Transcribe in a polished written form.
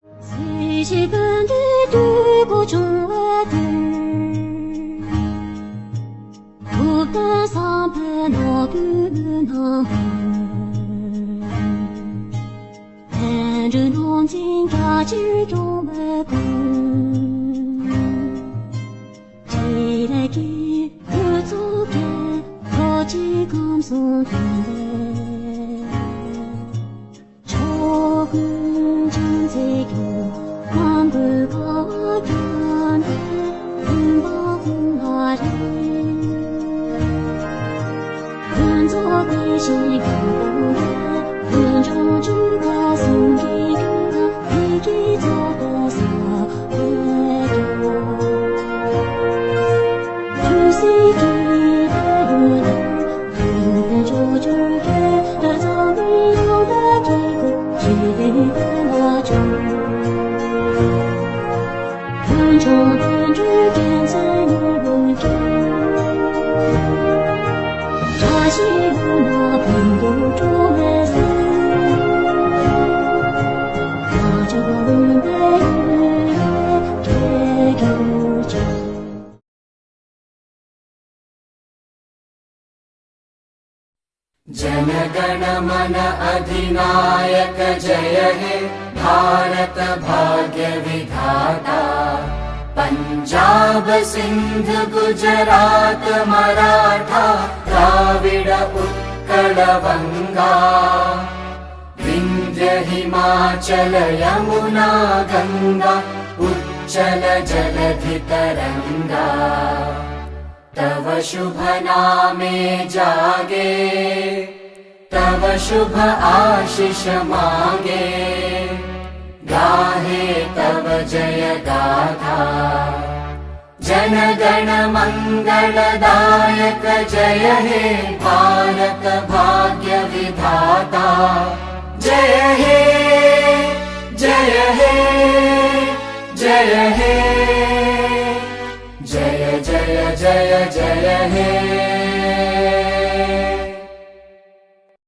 30분 두고 좋아도 곱다 선배 너그는 한줄 온진 가질 좋아도 지레기 그 속에 거지 감성인데 조금 전세교 만불과 견해 금방하리 근적이 시간에 은조주가 숨기가 이기적어서 외교 주시기 배우는 은조주게 나정이 영다기고 지배나죠 은조는 주겐 삶을 자신은 아픔도 쪼매서 가져오는 배우의 개교죠 जनगण मन अधिनायक जय हे भारत भाग्य विधाता पंजाब सिंध गुजरात मराठा द्राविड उत्कल बंगा विंध्य हिमाचल यमुना गंगा उच्चल जलधि तरंगा तव शुभ नामे जागे तव शुभ आशीष मांगे गाहे तव जय गाथा जन गण मंगलदायक जय हे भारत भाग्य विधाता जय हे जय हे जय हे जय जय जय जय हे